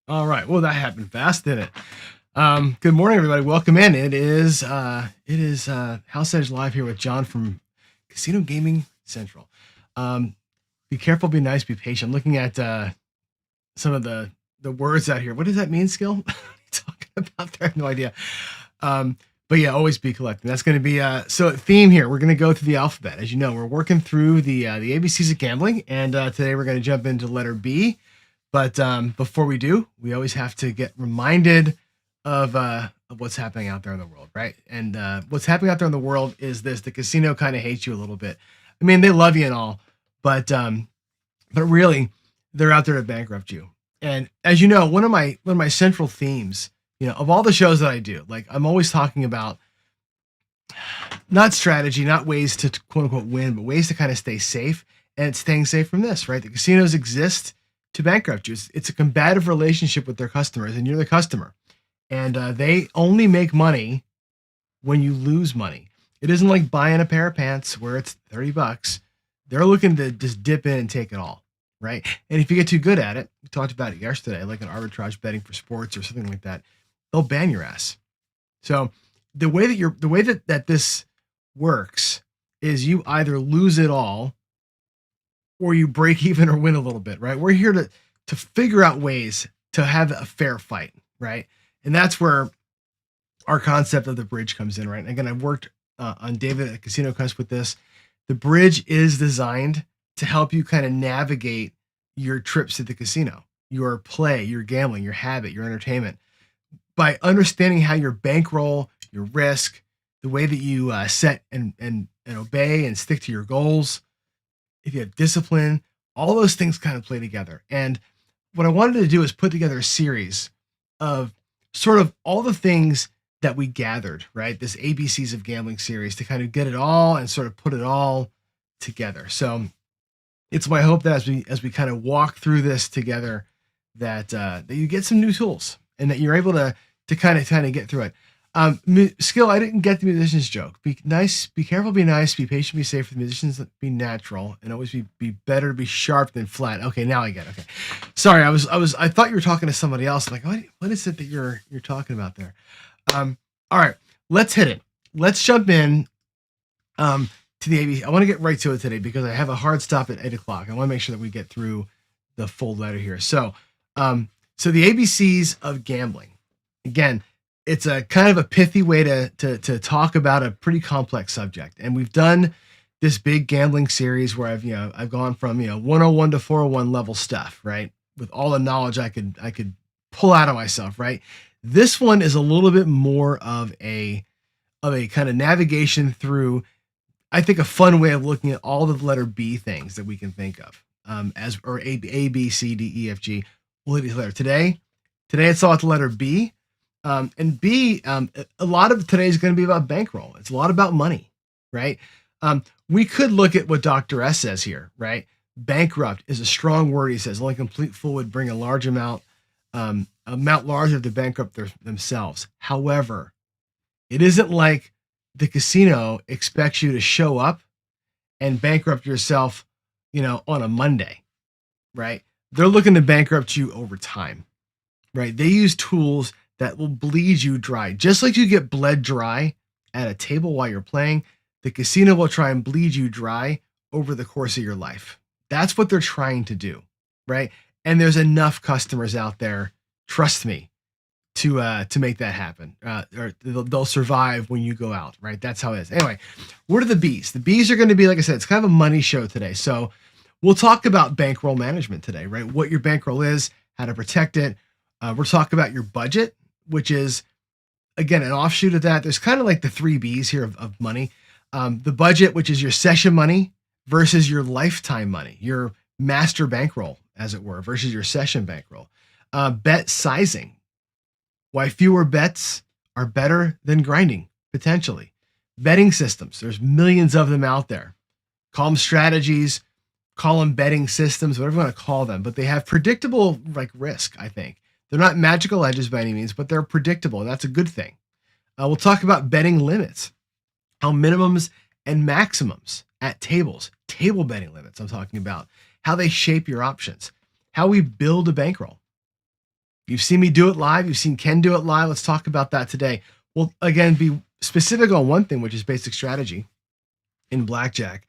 All right. Well, that happened fast, didn't it? Good morning, everybody. Welcome in. It is House Edge Live here with John from Casino Gaming Central. Um, be careful, be nice, be patient. I'm looking at some of the words out here. What does that mean, Skill? What are you talking about there? I have no idea. But yeah, always be collecting. That's going to be so theme here. We're going to go through the alphabet. As you know, we're working through the ABCs of gambling, and today we're going to jump into letter B. But before we do, we always have to get reminded of what's happening out there in the world, right? And what's happening out there in the world is this: the casino kind of hates you a little bit. I mean, they love you and all, but really, they're out there to bankrupt you. And as you know, one of my central themes, of all the shows that I do, like I'm always talking about not strategy, not ways to quote unquote win, but ways to kind of stay safe and staying safe from this, right? The casinos exist to bankrupt you. It's a combative relationship with their customers, and you're the customer. And they only make money when you lose money. It isn't like buying a pair of pants where it's $30. They're looking to just dip in and take it all, right? And if you get too good at it, we talked about it yesterday, like an arbitrage betting for sports or something like that, they'll ban your ass. So the way that this works is you either lose it all or you break even or win a little bit, right? We're here to figure out ways to have a fair fight, right? And that's where our concept of the bridge comes in, right? And again, I've worked on David at Casino Quest with this. The bridge is designed to help you kind of navigate your trips to the casino, your play, your gambling, your habit, your entertainment, by understanding how your bankroll, your risk, the way that you set and obey and stick to your goals, if you have discipline, all those things kind of play together. And what I wanted to do is put together a series of sort of all the things that we gathered, right? This ABCs of Gambling series to kind of get it all and sort of put it all together. So it's my hope that as we kind of walk through this together, that you get some new tools and that you're able to kind of get through it. Skill, I didn't get the musician's joke. Be nice, be careful, be nice, be patient, be safe. For the musicians, be natural, and always be better to be sharp than flat. Okay, now I get it. Okay, sorry, I thought you were talking to somebody else. I'm like, what is it that you're talking about there? All right, let's hit it. Let's jump in to the ABC. I want to get right to it today because I have a hard stop at 8:00. I want to make sure that we get through the full letter here. So the ABCs of gambling. Again, it's a kind of a pithy way to talk about a pretty complex subject. And we've done this big gambling series where I've gone from 101 to 401 level stuff, right? With all the knowledge I could pull out of myself, right? This one is a little bit more of a kind of navigation through, I think, a fun way of looking at all the letter B things that we can think of, as or A B C D E F G. We'll hit these later. Today it's all at the letter B. And B, a lot of today is going to be about bankroll. It's a lot about money, right? We could look at what Dr. S says here, right? Bankrupt is a strong word. He says only complete fool would bring a large amount larger to bankrupt themselves. However, it isn't like the casino expects you to show up and bankrupt yourself, on a Monday, right? They're looking to bankrupt you over time, right? They use tools that will bleed you dry. Just like you get bled dry at a table while you're playing, the casino will try and bleed you dry over the course of your life. That's what they're trying to do, right? And there's enough customers out there, trust me, to make that happen. Or they'll survive when you go out, right? That's how it is. Anyway, what are the B's? The B's are going to be, like I said, it's kind of a money show today. So we'll talk about bankroll management today, right? What your bankroll is, how to protect it. We'll talk about your budget, which is, again, an offshoot of that. There's kind of like the three B's here of money. The budget, which is your session money versus your lifetime money, your master bankroll, as it were, versus your session bankroll. Bet sizing, why fewer bets are better than grinding, potentially. Betting systems, there's millions of them out there. Call them strategies, call them betting systems, whatever you want to call them, but they have predictable risk, I think. They're not magical edges by any means, but they're predictable, and that's a good thing. We'll talk about betting limits, how minimums and maximums at tables, table betting limits I'm talking about, how they shape your options, how we build a bankroll. You've seen me do it live. You've seen Ken do it live. Let's talk about that today. We'll, again, be specific on one thing, which is basic strategy in blackjack.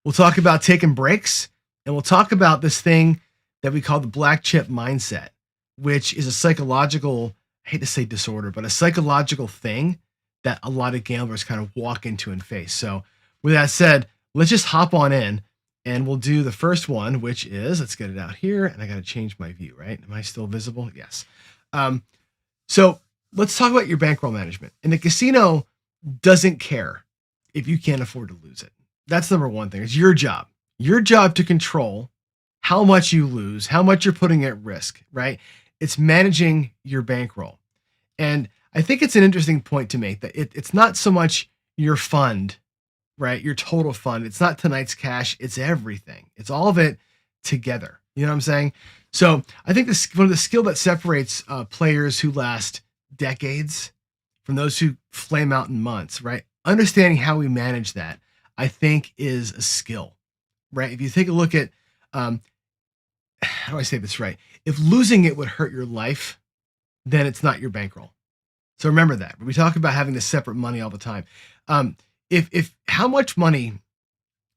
We'll talk about taking breaks, and we'll talk about this thing that we call the black chip mindset, which is a psychological, I hate to say disorder, but a psychological thing that a lot of gamblers kind of walk into and face. So with that said, let's just hop on in and we'll do the first one, which is, let's get it out here. And I got to change my view, right? Am I still visible? Yes. So let's talk about your bankroll management. And the casino doesn't care if you can't afford to lose it. That's number one thing. It's your job to control how much you lose, how much you're putting at risk, right? It's managing your bankroll. And I think it's an interesting point to make that it's not so much your fund, right? Your total fund. It's not tonight's cash. It's everything. It's all of it together. You know what I'm saying? So I think this one of the skill that separates players who last decades from those who flame out in months, right? Understanding how we manage that, I think, is a skill, right? If you take a look at, how do I say this right? If losing it would hurt your life, then it's not your bankroll. So remember that. We talk about having this separate money all the time. If how much money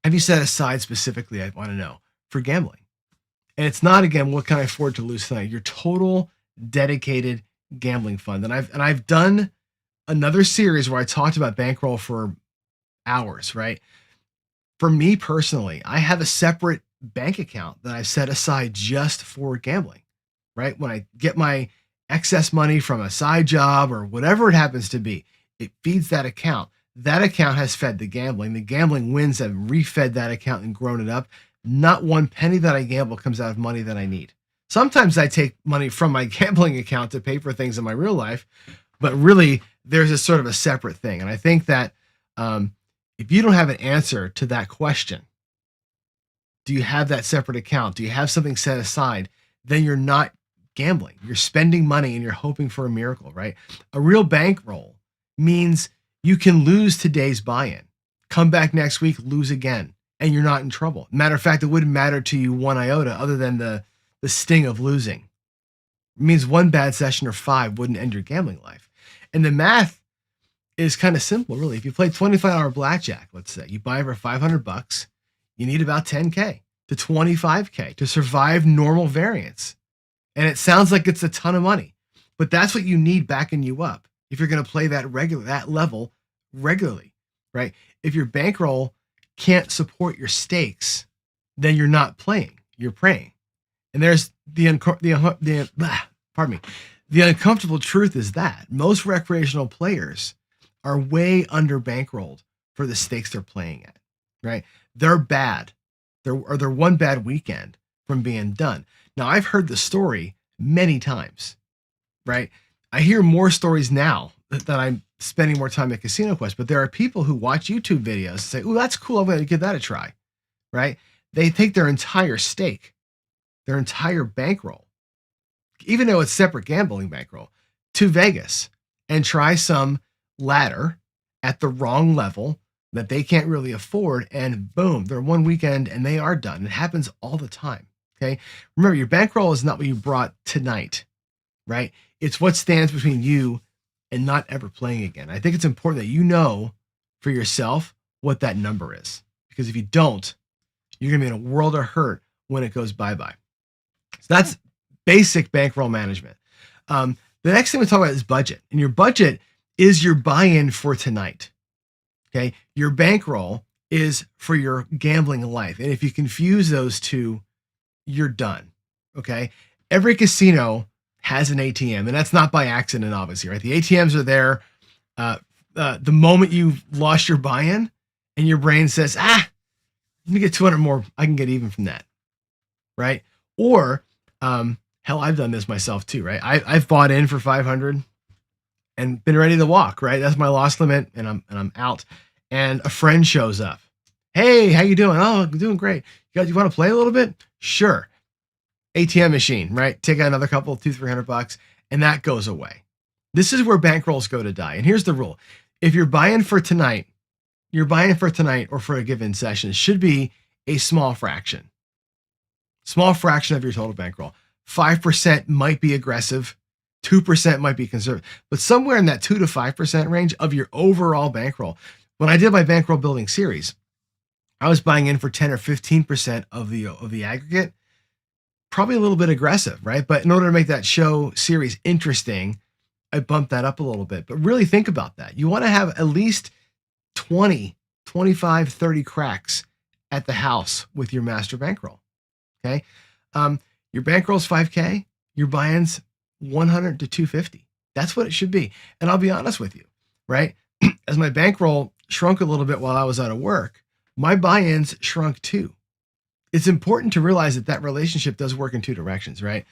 have you set aside specifically, I want to know, for gambling? And it's not, again, what can I afford to lose tonight? Your total dedicated gambling fund. And I've done another series where I talked about bankroll for hours, right? For me personally, I have a separate bank account that I've set aside just for gambling, right? When I get my excess money from a side job or whatever it happens to be, it feeds that account. That account has fed the gambling. The gambling wins have refed that account and grown it up. Not one penny that I gamble comes out of money that I need. Sometimes I take money from my gambling account to pay for things in my real life, but really there's a sort of a separate thing. And I think that if you don't have an answer to that question, do you have that separate account? Do you have something set aside? Then you're not gambling. You're spending money and you're hoping for a miracle, right? A real bankroll means you can lose today's buy-in, come back next week, lose again, and you're not in trouble. Matter of fact, it wouldn't matter to you one iota other than the sting of losing. It means one bad session or 5 wouldn't end your gambling life. And the math is kind of simple, really. If you play 25-hour blackjack, let's say, you buy for $500, you need about 10K to 25K to survive normal variance. And it sounds like it's a ton of money, but that's what you need backing you up if you're going to play that level regularly, right? If your bankroll can't support your stakes, then you're not playing, you're praying. And there's the uncomfortable truth is that most recreational players are way under bankrolled for the stakes they're playing at, right? They're bad. They're one bad weekend from being done. Now, I've heard the story many times, right? I hear more stories now that I'm spending more time at Casino Quest, but there are people who watch YouTube videos and say, "Oh, that's cool. I'm going to give that a try," right? They take their entire stake, their entire bankroll, even though it's separate gambling bankroll, to Vegas and try some ladder at the wrong level that they can't really afford. And boom, they're one weekend and they are done. It happens all the time. Okay. Remember, your bankroll is not what you brought tonight, right? It's what stands between you and not ever playing again. I think it's important that you know for yourself what that number is, because if you don't, you're going to be in a world of hurt when it goes bye-bye. So that's basic bankroll management. The next thing we talk about is budget, and your budget is your buy-in for tonight. Okay. Your bankroll is for your gambling life. And if you confuse those two, you're done. Okay. Every casino has an ATM, and that's not by accident, obviously, right? The ATMs are there. The moment you've lost your buy-in and your brain says, let me get 200 more, I can get even from that. Right. Or, hell, I've done this myself too, right? I've bought in for 500 and been ready to walk, right? That's my loss limit, and I'm out. And a friend shows up. Hey, how you doing? Oh, I'm doing great. You want to play a little bit? Sure. ATM machine, right? Take out another couple, $200-$300, and that goes away. This is where bankrolls go to die. And here's the rule. If you're buying for tonight, or for a given session should be a small fraction of your total bankroll. 5% might be aggressive. 2% might be conservative, but somewhere in that 2 to 5% range of your overall bankroll. When I did my bankroll building series, I was buying in for 10 or 15% of the aggregate. Probably a little bit aggressive, right? But in order to make that show series interesting, I bumped that up a little bit. But really think about that. You want to have at least 20, 25, 30 cracks at the house with your master bankroll. Okay. Your bankroll's 5K, your buy-in's 100 to 250. That's what it should be. And I'll be honest with you, right? As my bankroll shrunk a little bit while I was out of work, my buy-ins shrunk too. It's important to realize that relationship does work in two directions, right?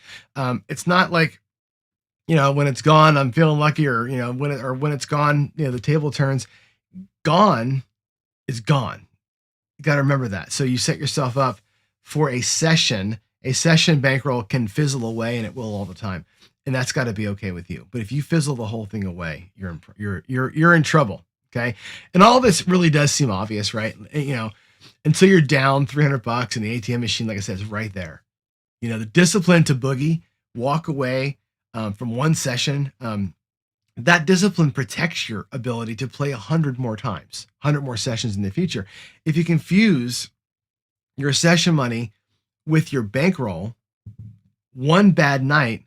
It's not like, when it's gone, I'm feeling lucky, or, when it's gone, the table turns. Gone is gone. You got to remember that. So you set yourself up for a session. A session bankroll can fizzle away, and it will all the time. And that's got to be okay with you. But if you fizzle the whole thing away, you're in trouble. Okay. And all this really does seem obvious, right? Until you're down $300 and the ATM machine, like I said, is right there. The discipline to boogie, walk away from one session. That discipline protects your ability to play 100 more times, 100 more sessions in the future. If you confuse your session money with your bankroll, one bad night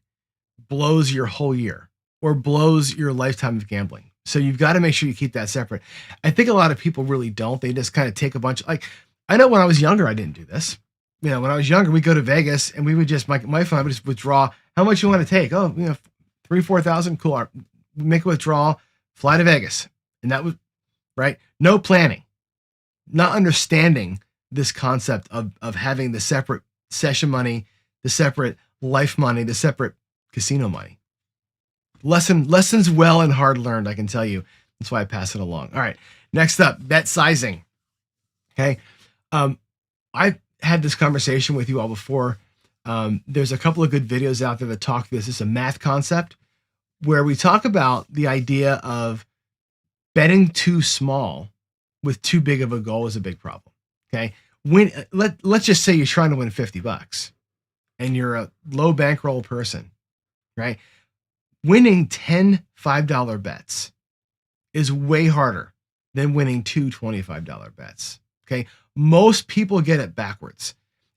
blows your whole year or blows your lifetime of gambling. So you've got to make sure you keep that separate. I think a lot of people really don't. They just kind of take a bunch. I know when I was younger, I didn't do this. When I was younger, we'd go to Vegas and we would just, my phone would just withdraw. How much you want to take? Oh, 3,000-4,000. Cool. Make a withdrawal, fly to Vegas. And that was right. No planning, not understanding this concept of having the separate session money, the separate life money, the separate casino money. Lessons well and hard learned, I can tell you. That's why I pass it along. All right. Next up, bet sizing. Okay. I've had this conversation with you all before. There's a couple of good videos out there that talk this. It's a math concept where we talk about the idea of betting too small with too big of a goal is a big problem. Okay. Let's just say you're trying to win $50 and you're a low bankroll person, right? Winning 10 $5 bets is way harder than winning two $25 bets. Okay. Most people get it backwards.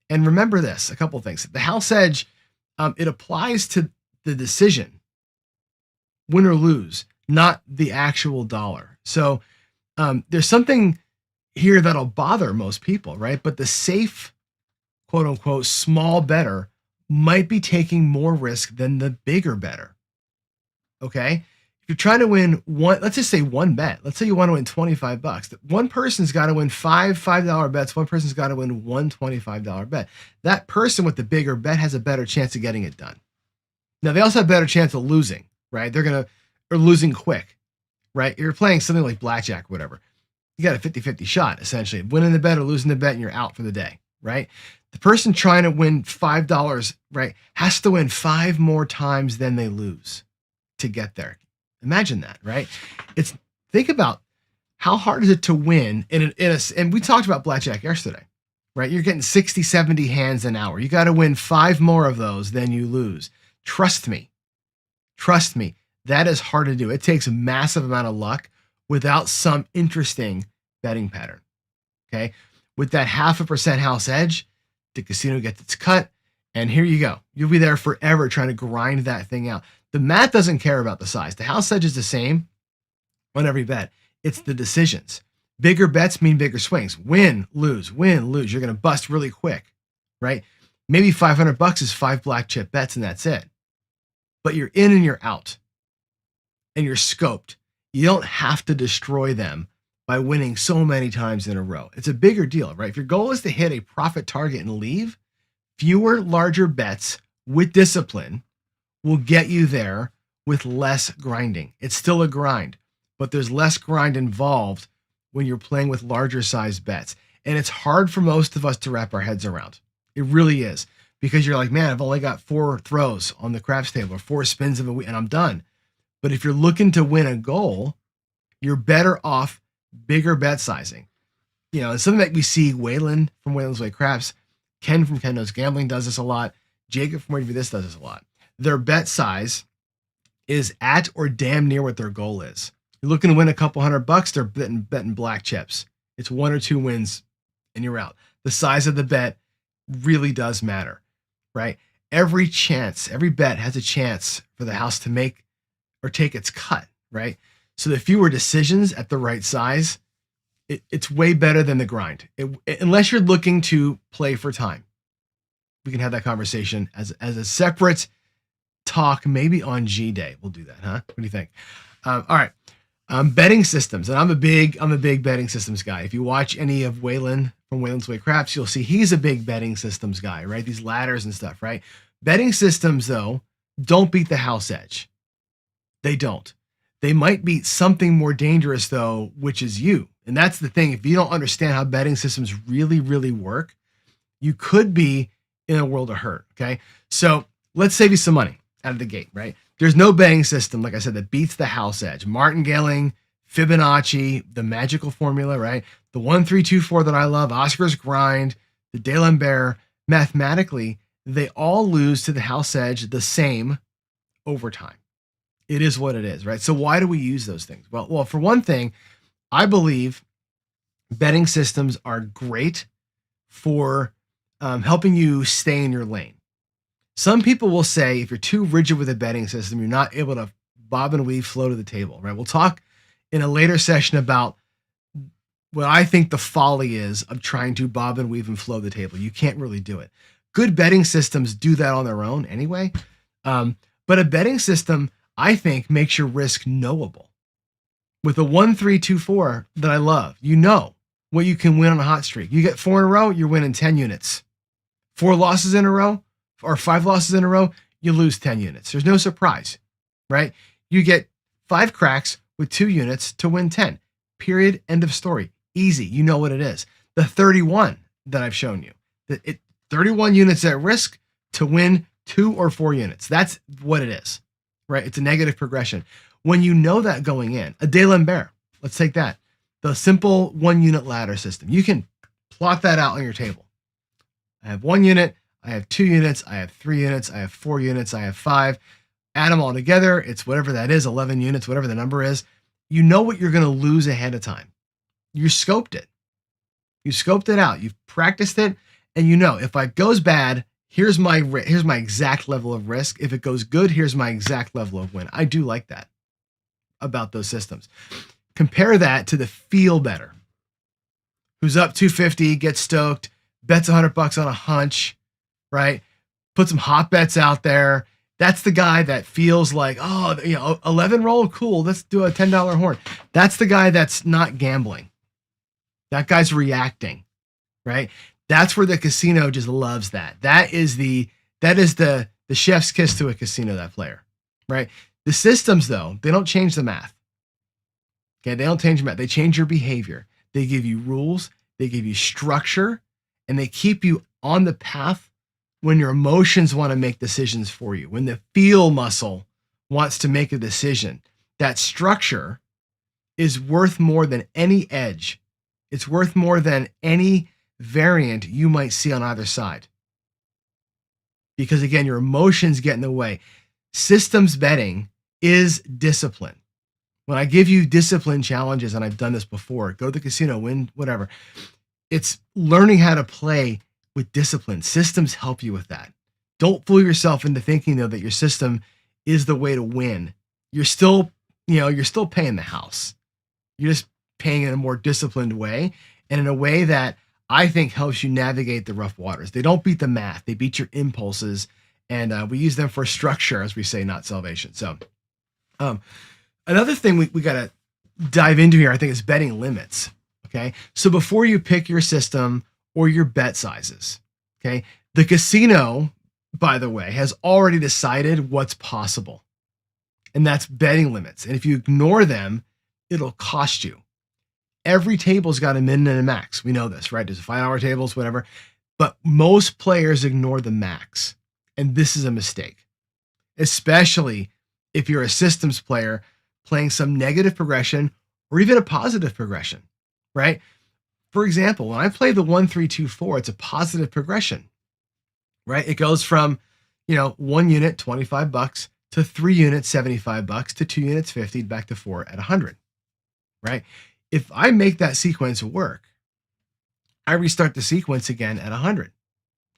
And remember this, a couple of things. The house edge, it applies to the decision, win or lose, not the actual dollar. So there's something here that'll bother most people, right? But the safe, quote unquote, small bettor might be taking more risk than the bigger bettor. Okay. If you're trying to win one, let's just say one bet. Let's say you want to win $25. One person's got to win five $5 bets. One person's got to win one $25 bet. That person with the bigger bet has a better chance of getting it done. Now they also have a better chance of losing, right? Or losing quick, right? You're playing something like blackjack or whatever. You got a 50-50 shot, essentially, winning the bet or losing the bet, and you're out for the day, right? The person trying to win $5, right, has to win 5 more times than they lose to get there. Imagine that, right? Think about how hard is it to win and we talked about blackjack yesterday, right? You're getting 60, 70 hands an hour. You got to win 5 more of those than you lose. Trust me, that is hard to do. It takes a massive amount of luck without some interesting betting pattern. Okay. With that 0.5% house edge, the casino gets its cut. And here you go. You'll be there forever trying to grind that thing out. The math doesn't care about the size. The house edge is the same on every bet. It's the decisions. Bigger bets mean bigger swings. Win, lose, win, lose. You're going to bust really quick, right? Maybe $500 is 5 black chip bets and that's it. But you're in and you're out. And you're scoped. You don't have to destroy them by winning so many times in a row. It's a bigger deal, right? If your goal is to hit a profit target and leave, fewer larger bets with discipline will get you there with less grinding. It's still a grind, but there's less grind involved when you're playing with larger size bets. And it's hard for most of us to wrap our heads around. It really is, because you're like, man, I've only got 4 throws on the craps table or 4 spins of a week and I'm done. But if you're looking to win a goal, you're better off bigger bet sizing. It's something that we see Waylon from Waylon's Way Craps, Ken from Ken Knows Gambling does this a lot. Jacob from Where Do This does this a lot. Their bet size is at or damn near what their goal is. You're looking to win a couple $100, they're betting black chips. It's 1 or 2 wins and you're out. The size of the bet really does matter, right? Every bet has a chance for the house to make or take its cut, right? So the fewer decisions at the right size, it's way better than the grind. Unless you're looking to play for time. We can have that conversation as a separate talk, maybe on G Day. We'll do that, huh? What do you think? All right. Betting systems. And I'm a big betting systems guy. If you watch any of Waylon from Waylon's Way Craps, you'll see he's a big betting systems guy, right? These ladders and stuff, right? Betting systems, though, don't beat the house edge. They don't. They might beat something more dangerous, though, which is you. And that's the thing. If you don't understand how betting systems really, really work, you could be in a world of hurt, okay? So let's save you some money out of the gate, right? There's no betting system, like I said, that beats the house edge. Martingale, Fibonacci, the magical formula, right? The 1, 3, 2, 4 that I love, Oscar's grind, the D'Alembert, mathematically, they all lose to the house edge the same over time. It is what it is, right? So why do we use those things? Well, for one thing, I believe betting systems are great for helping you stay in your lane. Some people will say if you're too rigid with a betting system, you're not able to bob and weave, flow to the table, right? We'll talk in a later session about what I think the folly is of trying to bob and weave and flow the table. You can't really do it. Good betting systems do that on their own anyway. But a betting system, I think, makes your risk knowable. With a 1, 3, 2, 4 that I love, you know what you can win on a hot streak. You get 4 in a row, you're winning 10 units. 4 losses in a row, or 5 losses in a row, you lose 10 units. There's no surprise, right? You get 5 cracks with 2 units to win 10. Period. End of story. Easy. You know what it is. The 31 that I've shown you. 31 units at risk to win 2 or 4 units. That's what it is, right? It's a negative progression. When you know that going in, a D'Alembert, let's take that. The simple 1 unit ladder system. You can plot that out on your table. I have 1 unit, I have 2 units, I have 3 units, I have 4 units, I have 5. Add them all together. It's whatever that is, 11 units, whatever the number is. You know what you're going to lose ahead of time. You scoped it. You scoped it out. You've practiced it. And you know, if it goes bad, here's my exact level of risk. If it goes good, here's my exact level of win. I do like that about those systems. Compare that to the feel better, who's up 250, gets stoked, bets $100 on a hunch, right? Put some hot bets out there. That's the guy that feels like, 11 roll, cool. Let's do a $10 horn. That's the guy that's not gambling. That guy's reacting, right? That's where the casino just loves that. That is the chef's kiss to a casino, that player, right? The systems, though, they don't change the math. Okay, they don't change the math. They change your behavior. They give you rules. They give you structure, and they keep you on the path when your emotions want to make decisions for you. When the feel muscle wants to make a decision, that structure is worth more than any edge. It's worth more than any variant you might see on either side. Because again, your emotions get in the way. Systems betting is discipline. When I give you discipline challenges, and I've done this before, go to the casino, win, whatever. It's learning how to play with discipline. Systems help you with that. Don't fool yourself into thinking, though, that your system is the way to win. You're still paying the house. You're just paying in a more disciplined way, and in a way that I think helps you navigate the rough waters. They don't beat the math. They beat your impulses, and we use them for structure, as we say, not salvation. So another thing we got to dive into here, I think, is betting limits. Okay. So before you pick your system or your bet sizes, okay, the casino, by the way, has already decided what's possible, and that's betting limits. And if you ignore them, it'll cost you. Every table's got a min and a max. We know this, right? There's 5-hour tables, whatever. But most players ignore the max. And this is a mistake, especially if you're a systems player playing some negative progression or even a positive progression, right? For example, when I play the 1, 3, 2, 4, it's a positive progression, right? It goes from, 1 unit, $25, to 3 units, 75 bucks, to 2 units, 50, back to 4 at 100, right? If I make that sequence work, I restart the sequence again at 100.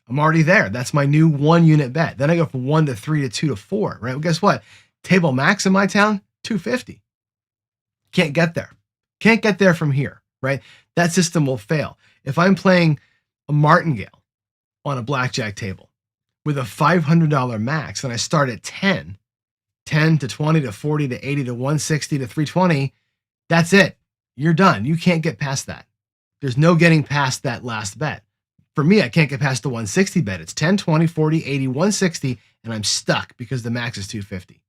I'm already there. That's my new 1 unit bet. Then I go from 1 to 3 to 2 to 4, right? Well, guess what? Table max in my town, 250. Can't get there. Can't get there from here, right? That system will fail. If I'm playing a martingale on a blackjack table with a $500 max and I start at 10 to 20 to 40 to 80 to 160 to 320, that's it. You're done. You can't get past that. There's no getting past that last bet. For me, I can't get past the 160 bet. It's 10, 20, 40, 80, 160, and I'm stuck because the max is 250.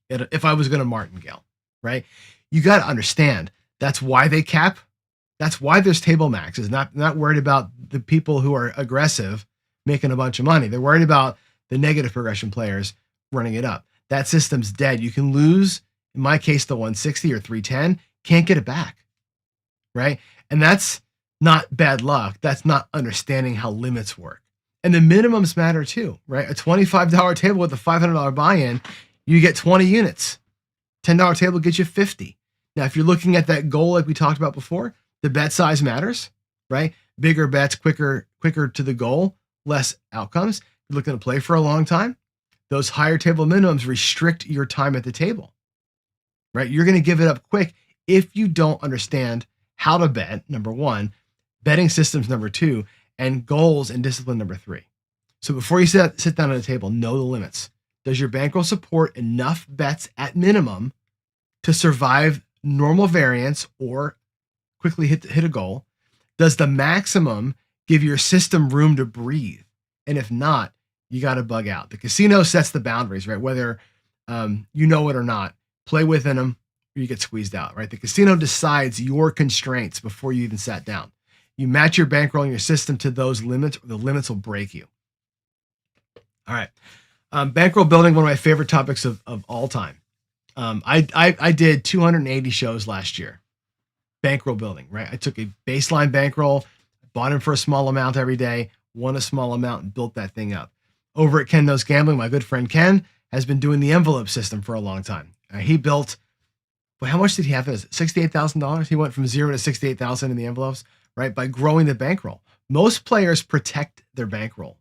If I was going to martingale, right? You got to understand that's why they cap. That's why there's table maxes. Not worried about the people who are aggressive making a bunch of money. They're worried about the negative progression players running it up. That system's dead. You can lose, in my case, the 160 or 310, can't get it back, right? And that's not bad luck. That's not understanding how limits work. And the minimums matter too, right? A $25 table with a $500 buy-in, you get 20 units. $10 table gets you 50. Now, if you're looking at that goal like we talked about before, the bet size matters, right? Bigger bets, quicker to the goal, less outcomes. You're looking to play for a long time. Those higher table minimums restrict your time at the table, right? You're going to give it up quick if you don't understand how to bet, number one, betting systems, number two, and goals and discipline, number three. So before you sit down at a table, know the limits. Does your bankroll support enough bets at minimum to survive normal variance or quickly hit a goal? Does the maximum give your system room to breathe? And if not, you got to bug out. The casino sets the boundaries, right? Whether you know it or not, play within them or you get squeezed out, right? The casino decides your constraints before you even sat down. You match your bankroll and your system to those limits, or the limits will break you. All right. Bankroll building, one of my favorite topics of all time. I did 280 shows last year. Bankroll building, right? I took a baseline bankroll, bought in for a small amount every day, won a small amount, and built that thing up. Over at Ken Knows Gambling, my good friend Ken has been doing the envelope system for a long time. He built, well, how much did he have? $68,000. He went from 0 to 68,000 in the envelopes, right? By growing the bankroll. Most players protect their bankroll.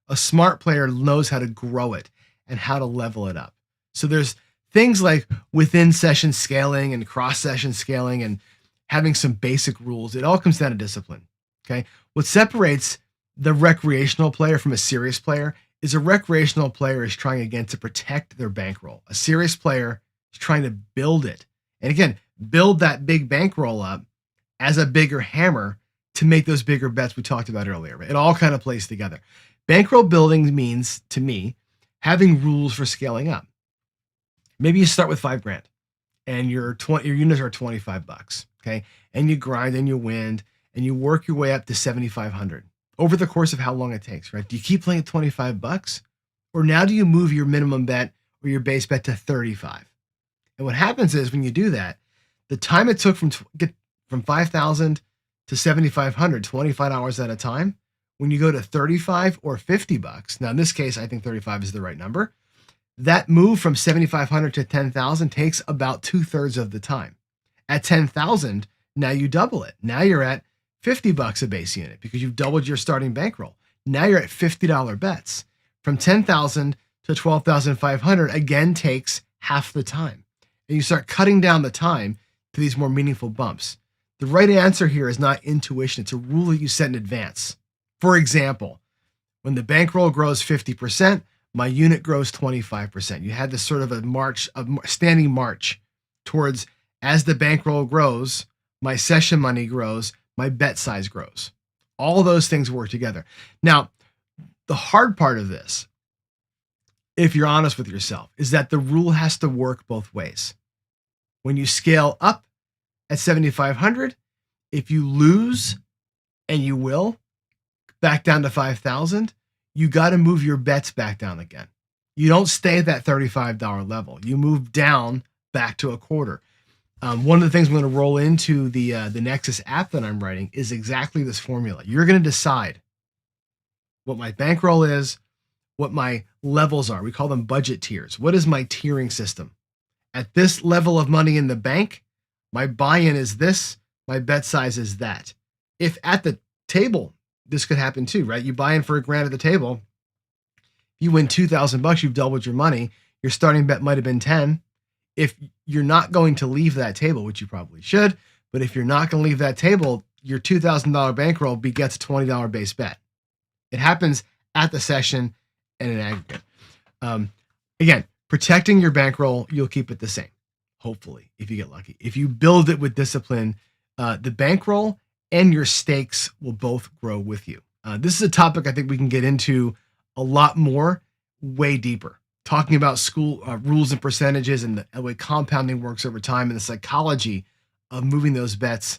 A smart player knows how to grow it and how to level it up. So there's things like within session scaling and cross session scaling and having some basic rules. It all comes down to discipline. Okay. What separates the recreational player from a serious player is a recreational player is trying again to protect their bankroll. A serious player is trying to build it. And again, build that big bankroll up as a bigger hammer to make those bigger bets we talked about earlier. It all kind of plays together. Bankroll building means, to me, having rules for scaling up. Maybe you start with $5,000 and your units are 25 bucks. Okay. And you grind and you win and you work your way up to 7,500 over the course of how long it takes, right? Do you keep playing at 25 bucks or now do you move your minimum bet or your base bet to 35? And what happens is when you do that, the time it took get from 5,000 to 7,500, 25 hours at a time, when you go to 35 or 50 bucks, now in this case, I think 35 is the right number. That move from 7,500 to 10,000 takes about 2/3 of the time. At 10,000, now you double it. Now you're at 50 bucks a base unit because you've doubled your starting bankroll. Now you're at $50 bets. From 10,000 to 12,500 again takes half the time. And you start cutting down the time to these more meaningful bumps. The right answer here is not intuition. It's a rule that you set in advance. For example, when the bankroll grows 50%, my unit grows 25%. You had this sort of a standing march towards, as the bankroll grows, my session money grows, my bet size grows. All those things work together. Now, the hard part of this, if you're honest with yourself, is that the rule has to work both ways. When you scale up at 7,500, if you lose, and you will, back down to 5,000, you got to move your bets back down again. You don't stay at that $35 level. You move down back to a quarter. One of the things I'm going to roll into the Nexus app that I'm writing is exactly this formula. You're going to decide what my bankroll is, what my levels are. We call them budget tiers. What is my tiering system? At this level of money in the bank, my buy-in is this, my bet size is that. If at the table, this could happen too, right? You buy in for $1,000 at the table, you win $2,000, you've doubled your money. Your starting bet might have been 10. If you're not going to leave that table, which you probably should, but if you're not going to leave that table, your $2,000 bankroll begets a $20 base bet. It happens at the session and in aggregate. Again, protecting your bankroll, you'll keep it the same, hopefully, if you get lucky. If you build it with discipline, the bankroll and your stakes will both grow with you. This is a topic I think we can get into a lot more, way deeper, talking about school rules and percentages and the way compounding works over time and the psychology of moving those bets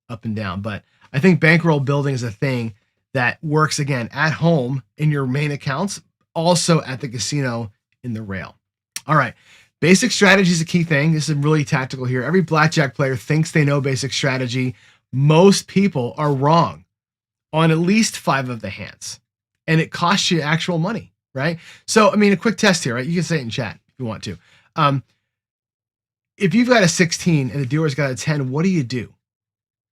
up and down. But I think bankroll building is a thing that works, again, at home in your main accounts, also at the casino in the rail. All right. Basic strategy is a key thing. This is really tactical here. Every blackjack player thinks they know basic strategy. Most people are wrong on at least 5 of the hands, and it costs you actual money, right? So, I mean, a quick test here, right? You can say it in chat if you want to. If you've got a 16 and the dealer's got a 10, what do you do?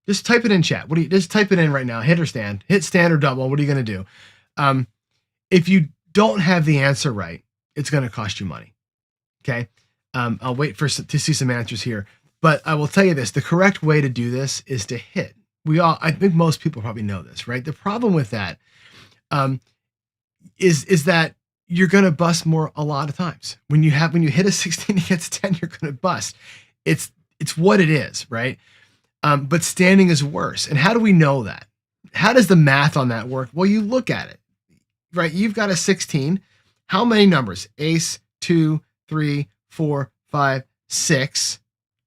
Just type it in chat. Just type it in right now. Hit or stand. Hit stand or double. What are you going to do? If you don't have the answer right, it's going to cost you money. Okay. I'll wait to see some answers here, but I will tell you this: the correct way to do this is to hit. I think most people probably know this, right? The problem with that is that you're going to bust more a lot of times. When you hit a 16 against 10, you're going to bust. It's what it is, right? But standing is worse. And how do we know that? How does the math on that work? Well, you look at it, right? You've got a 16. How many numbers? Ace, 2, 3, 4, 5, 6,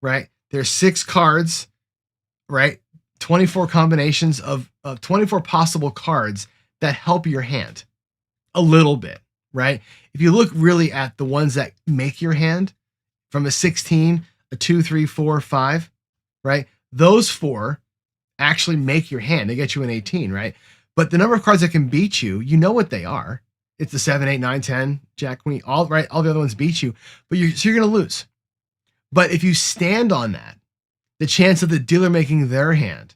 right? There's 6 cards, right? 24 combinations of 24 possible cards that help your hand a little bit, right? If you look really at the ones that make your hand from a 16, a 2, 3, 4, 5, right? Those 4 actually make your hand. They get you an 18, right? But the number of cards that can beat you, you know what they are. It's the 7, 8, 9, 10, Jack, Queen, all right. All the other ones beat you, but you're going to lose. But if you stand on that, the chance of the dealer making their hand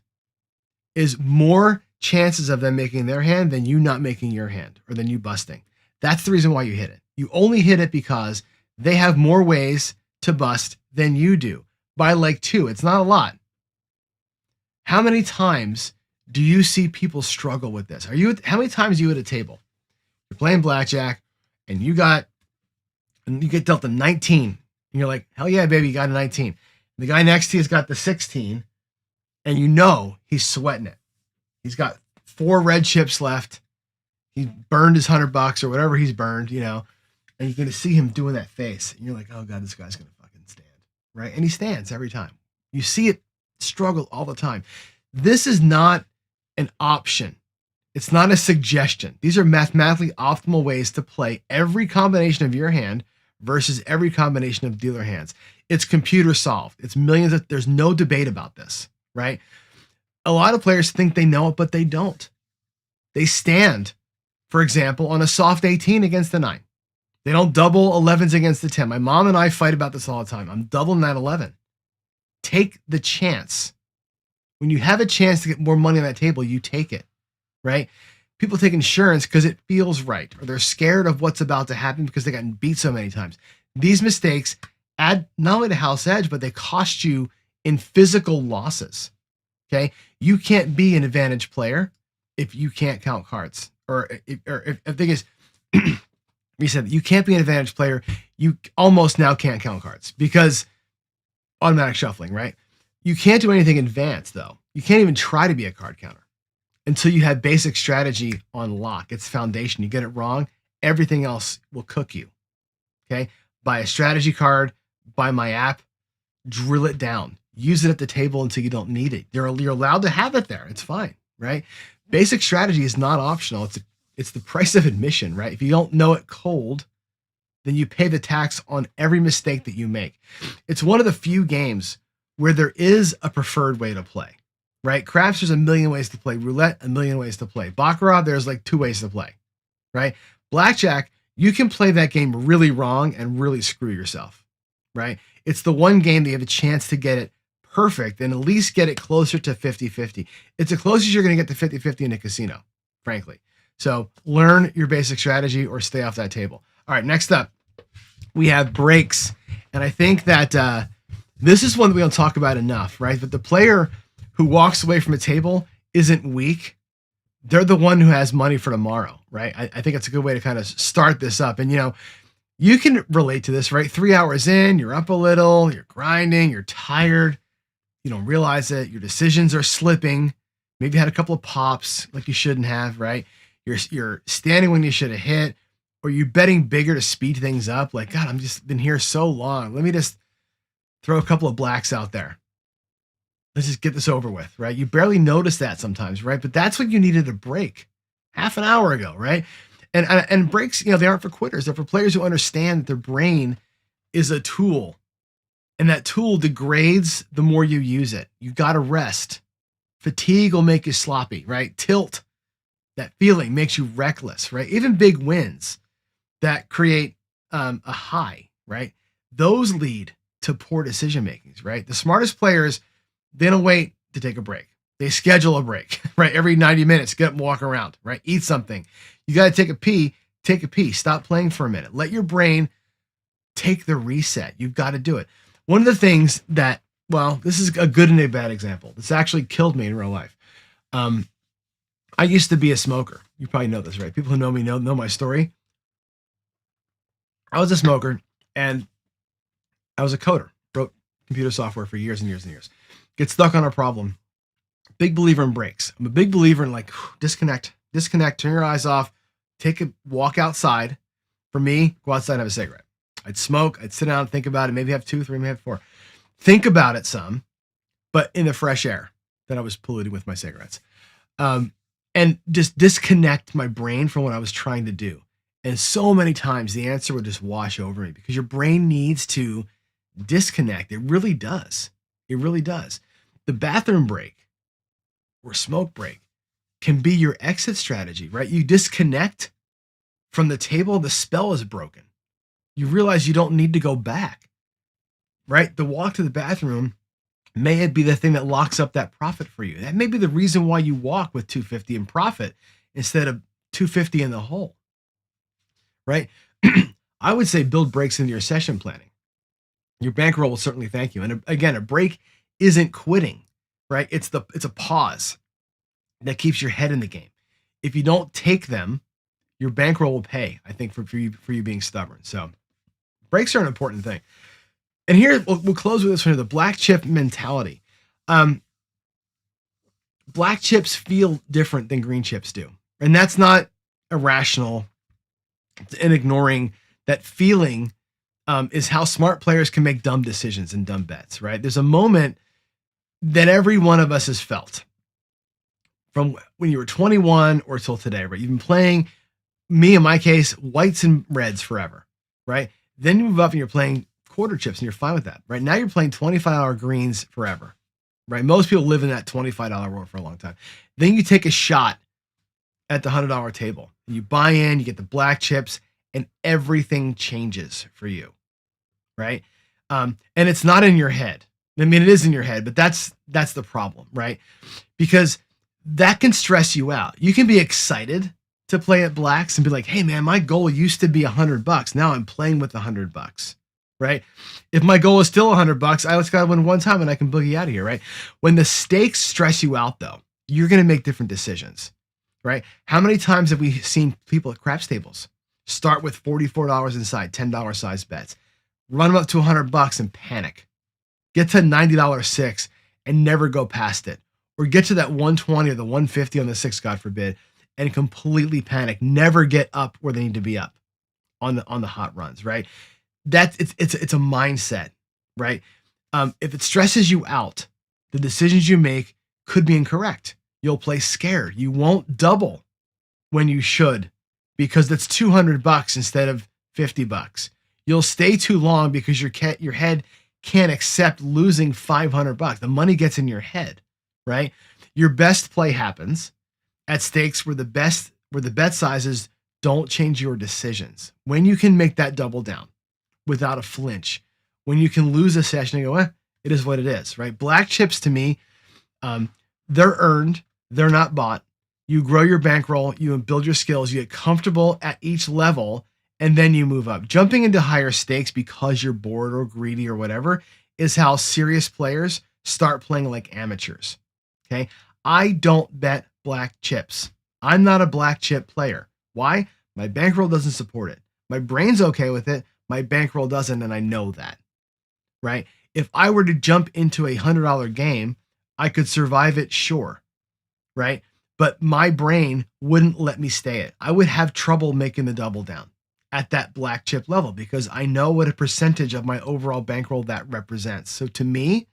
is more chances of them making their hand than you not making your hand or than you busting. That's the reason why you hit it. You only hit it because they have more ways to bust than you do by like 2. It's not a lot. How many times do you see people struggle with this? How many times are you at a table? You're playing blackjack and you get dealt a 19 and you're like, hell yeah, baby, you got a 19. And the guy next to you has got the 16 and you know he's sweating it. He's got 4 red chips left. He burned his $100 or whatever he's burned, and you're going to see him doing that face. And you're like, oh God, this guy's going to fucking stand, right? And he stands every time. You see it struggle all the time. This is not an option. It's not a suggestion. These are mathematically optimal ways to play every combination of your hand versus every combination of dealer hands. It's computer solved. It's millions there's no debate about this, right? A lot of players think they know it, but they don't. They stand, for example, on a soft 18 against the 9. They don't double 11s against the 10. My mom and I fight about this all the time. I'm doubling that 11. Take the chance. When you have a chance to get more money on that table, you take it, right? People take insurance because it feels right, or they're scared of what's about to happen because they've gotten beat so many times. These mistakes add not only to house edge, but they cost you in physical losses. Okay, you can't be an advantage player if you can't count cards, or if the thing is, we said that you can't be an advantage player. You almost now can't count cards because automatic shuffling, right? You can't do anything advanced though. You can't even try to be a card counter until you have basic strategy on lock. It's foundation. You get it wrong, everything else will cook you. Okay, buy a strategy card, buy my app, drill it down. Use it at the table until you don't need it. You're allowed to have it there. It's fine, right? Basic strategy is not optional. It's the price of admission, right? If you don't know it cold, then you pay the tax on every mistake that you make. It's one of the few games where there is a preferred way to play, right? Craps, there's a million ways to play. Roulette, a million ways to play. Baccarat, there's like 2 ways to play, right? Blackjack, you can play that game really wrong and really screw yourself, right? It's the one game that you have a chance to get it perfect and at least get it closer to 50-50. It's the closest you're going to get to 50-50 in a casino, frankly. So learn your basic strategy or stay off that table. All right, next up, we have breaks. And I think that this is one that we don't talk about enough, right? But the player who walks away from a table isn't weak. They're the one who has money for tomorrow, right? I think it's a good way to kind of start this up. And, you can relate to this, right? 3 hours in, you're up a little, you're grinding, you're tired. You don't realize it. Your decisions are slipping. Maybe you had a couple of pops like you shouldn't have, right? You're standing when you should have hit, or you're betting bigger to speed things up. Like, God, I'm just been here so long. Let me just throw a couple of blacks out there. Let's just get this over with, right? You barely notice that sometimes, right? But that's when you needed a break half an hour ago, right? And breaks, they aren't for quitters. They're for players who understand that their brain is a tool, and that tool degrades the more you use it. You got to rest. Fatigue will make you sloppy, right? Tilt, that feeling makes you reckless, right? Even big wins that create a high, right? Those lead to poor decision makings, right? The smartest players, they don't wait to take a break. They schedule a break, right? Every 90 minutes, get up and walk around, right? Eat something. You got to take a pee. Stop playing for a minute. Let your brain take the reset. You've got to do it. One of the things that, this is a good and a bad example. This actually killed me in real life. I used to be a smoker. You probably know this, right? People who know me know my story. I was a smoker and I was a coder. Wrote computer software for years and years and years. Get stuck on a problem. Big believer in breaks. I'm a big believer in disconnect, turn your eyes off, take a walk outside. For me, go outside and have a cigarette. I'd smoke, I'd sit down and think about it, maybe have 2, 3, maybe have 4. Think about it some, but in the fresh air that I was polluting with my cigarettes. And just disconnect my brain from what I was trying to do. And so many times the answer would just wash over me because your brain needs to disconnect. It really does. It really does. The bathroom break or smoke break can be your exit strategy, right? You disconnect from the table, the spell is broken. You realize you don't need to go back, right? The walk to the bathroom may be the thing that locks up that profit for you. That may be the reason why you walk with 250 in profit instead of 250 in the hole, right? I would say build breaks into your session planning. Your bankroll will certainly thank you. And again, a break isn't quitting, right? It's a pause that keeps your head in the game. If you don't take them, your bankroll will pay, I think, for you being stubborn. So breaks are an important thing. And here, we'll close with this one, the black chip mentality. Black chips feel different than green chips do. And that's not irrational. And ignoring that feeling is how smart players can make dumb decisions and dumb bets, right? There's a moment that every one of us has felt from when you were 21 or till today, right? You've been playing, me in my case, whites and reds forever, right? Then you move up and you're playing quarter chips and you're fine with that, right? Now you're playing $25 greens forever, right? Most people live in that $25 world for a long time. Then you take a shot at the $100 table. You buy in, you get the black chips, and everything changes for you, right? And it's not in your head. I mean, it is in your head, but that's the problem, right? Because that can stress you out. You can be excited to play at blacks and be like, hey man, my goal used to be $100. Now I'm playing with $100, right? If my goal is still $100, I just got to win one time and I can boogie out of here, right? When the stakes stress you out though, you're going to make different decisions, right? How many times have we seen people at craps tables start with $44 inside, $10 size bets, run them up to $100 and panic, get to $90 six and never go past it, or get to that 120 or the 150 on the six, God forbid, and completely panic, never get up where they need to be up on the hot runs, right? It's a mindset, right? If it stresses you out, the decisions you make could be incorrect. You'll play scared. You won't double when you should because that's $200 instead of $50. You'll stay too long because your head can't accept losing $500. The money gets in your head, right? Your best play happens at stakes where the bet sizes don't change your decisions. When you can make that double down without a flinch, when you can lose a session and go, it is what it is, right? Black chips to me, they're earned, they're not bought. You grow your bankroll, you build your skills, you get comfortable at each level, and then you move up. Jumping into higher stakes because you're bored or greedy or whatever is how serious players start playing like amateurs. Okay. I don't bet black chips. I'm not a black chip player. Why? My bankroll doesn't support it. My brain's okay with it. My bankroll doesn't, and I know that. Right? If I were to jump into a $100 game, I could survive it, sure. Right? But my brain wouldn't let me stay it. I would have trouble making the double down at that black chip level because I know what a percentage of my overall bankroll that represents. So to me,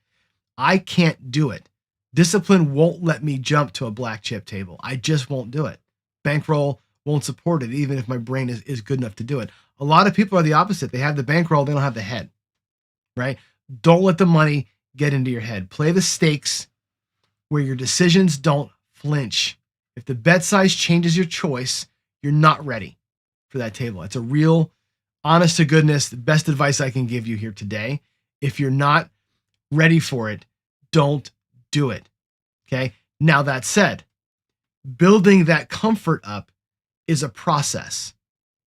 I can't do it. Discipline won't let me jump to a black chip table. I just won't do it. Bankroll won't support it, even if my brain is good enough to do it. A lot of people are the opposite. They have the bankroll, they don't have the head, right? Don't let the money get into your head. Play the stakes where your decisions don't flinch. If the bet size changes your choice, you're not ready for that table. It's a real, honest to goodness, the best advice I can give you here today. If you're not ready for it, don't do it. Okay. Now, that said, building that comfort up is a process.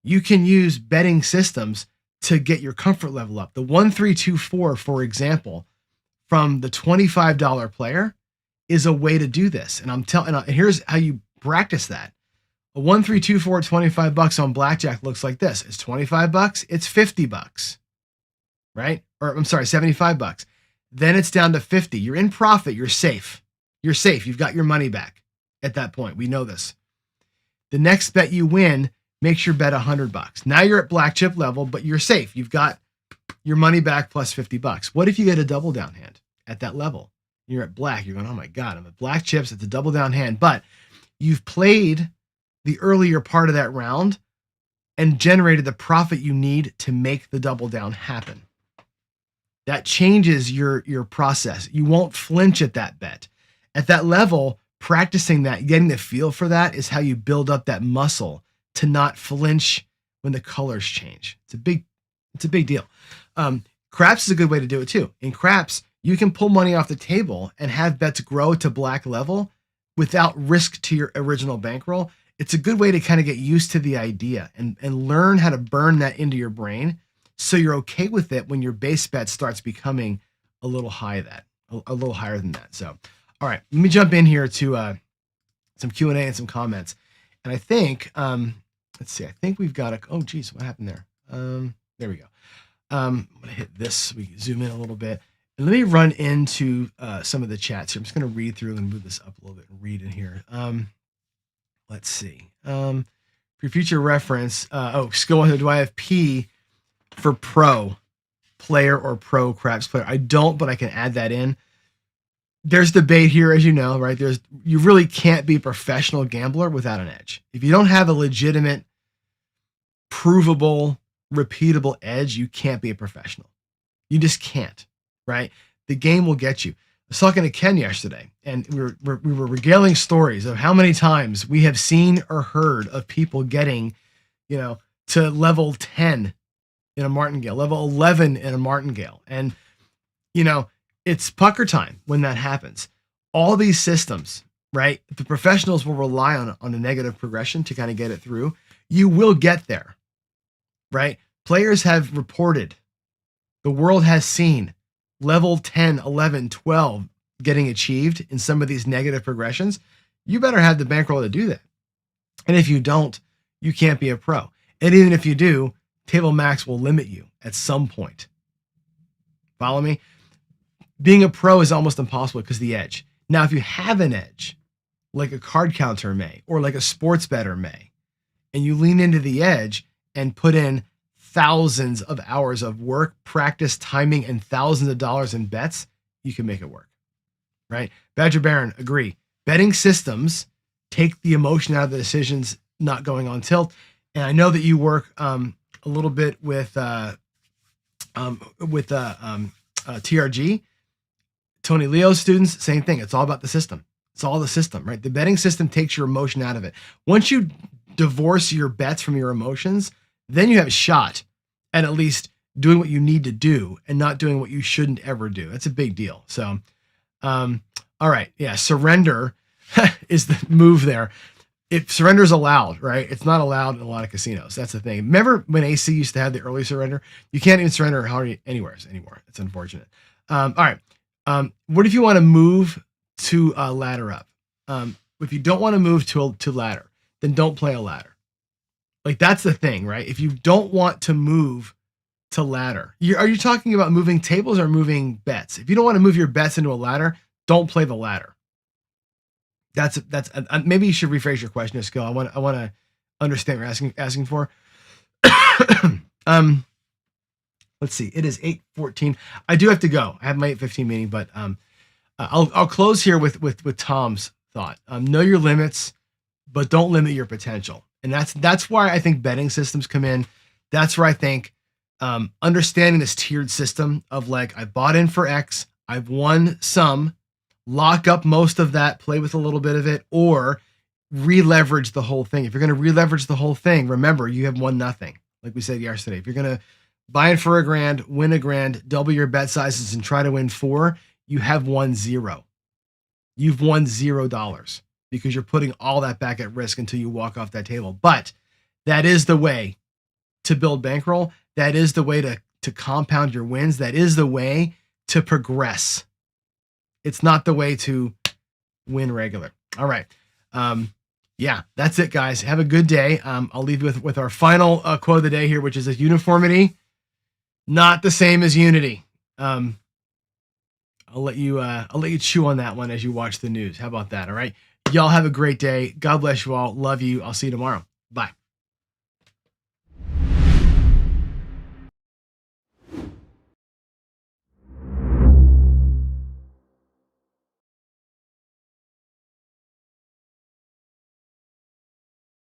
You can use betting systems to get your comfort level up. The 1-3-2-4, for example, from the $25 player is a way to do this. And I'm telling, here's how you practice that. A 1-3-2-4 $25 on blackjack looks like this. It's $25, it's $50, right? Or I'm sorry, $75. Then it's down to 50. You're in profit. You're safe. You're safe. You've got your money back at that point. We know this. The next bet you win makes your bet $100. Now you're at black chip level, but you're safe. You've got your money back plus $50. What if you get a double down hand at that level? You're at black. You're going, oh my God, I'm at black chips. It's a double down hand, but you've played the earlier part of that round and generated the profit you need to make the double down happen. That changes your process. You won't flinch at that bet. At that level, practicing that, getting the feel for that is how you build up that muscle to not flinch when the colors change. It's a big deal. Craps is a good way to do it too. In craps, you can pull money off the table and have bets grow to black level without risk to your original bankroll. It's a good way to kind of get used to the idea and learn how to burn that into your brain so you're okay with it when your base bet starts becoming a little higher than that. So, all right, let me jump in here to some Q&A and some comments. And I think, let's see, I think we've got oh geez, what happened there? There we go. I'm gonna hit this so we can zoom in a little bit. And let me run into some of the chats here. I'm just gonna read through and move this up a little bit and read in here. Let's see. For future reference, skill, do I have P for pro player or pro craps player? I don't, but I can add that in. There's debate here, as you know, right? You really can't be a professional gambler without an edge. If you don't have a legitimate, provable, repeatable edge, you can't be a professional. You just can't, right? The game will get you. I was talking to Ken yesterday, and we were regaling stories of how many times we have seen or heard of people getting, to level 10 in a martingale, level 11 in a martingale. And, it's pucker time when that happens. All these systems, right? The professionals will rely on a negative progression to kind of get it through. You will get there, right? Players have reported, the world has seen level 10, 11, 12 getting achieved in some of these negative progressions. You better have the bankroll to do that. And if you don't, you can't be a pro. And even if you do, Table Max will limit you at some point. Follow me? Being a pro is almost impossible because of the edge. Now, if you have an edge, like a card counter may, or like a sports bettor may, and you lean into the edge and put in thousands of hours of work, practice, timing, and thousands of dollars in bets, you can make it work, right? Badger Baron, agree. Betting systems take the emotion out of the decisions not going on tilt. And I know that you work a little bit with TRG. Tony Leo's students, same thing. It's all about the system. It's all the system, right? The betting system takes your emotion out of it. Once you divorce your bets from your emotions, then you have a shot at least doing what you need to do and not doing what you shouldn't ever do. That's a big deal. So, all right. Yeah. Surrender is the move there. If surrender is allowed, right? It's not allowed in a lot of casinos. That's the thing. Remember when AC used to have the early surrender? You can't even surrender hardly anywhere anymore. It's unfortunate. All right. What if you want to move to a ladder up? If you don't want to move to ladder, then don't play a ladder. Like that's the thing, right? If you don't want to move to ladder, are you talking about moving tables or moving bets? If you don't want to move your bets into a ladder, don't play the ladder. That's maybe you should rephrase your question, Skill. I want to understand what you're asking for. Let's see. It is 8:14. I do have to go. I have my 8:15 meeting, but I'll close here with Tom's thought. Know your limits, but don't limit your potential. And that's why I think betting systems come in. That's where I think understanding this tiered system of like I bought in for X, I've won some, lock up most of that, play with a little bit of it, or re-leverage the whole thing. If you're going to re-leverage the whole thing, remember you have won nothing. Like we said yesterday, if you're going to buy in for $1,000, win $1,000, double your bet sizes and try to win 4, you have won 0. You've won $0 because you're putting all that back at risk until you walk off that table. But that is the way to build bankroll. That is the way to compound your wins. That is the way to progress. It's not the way to win regular. All right. Yeah, that's it, guys. Have a good day. I'll leave you with our final quote of the day here, which is that uniformity, not the same as unity. I'll let you chew on that one as you watch the news. How about that? All right. Y'all have a great day. God bless you all. Love you. I'll see you tomorrow. Bye.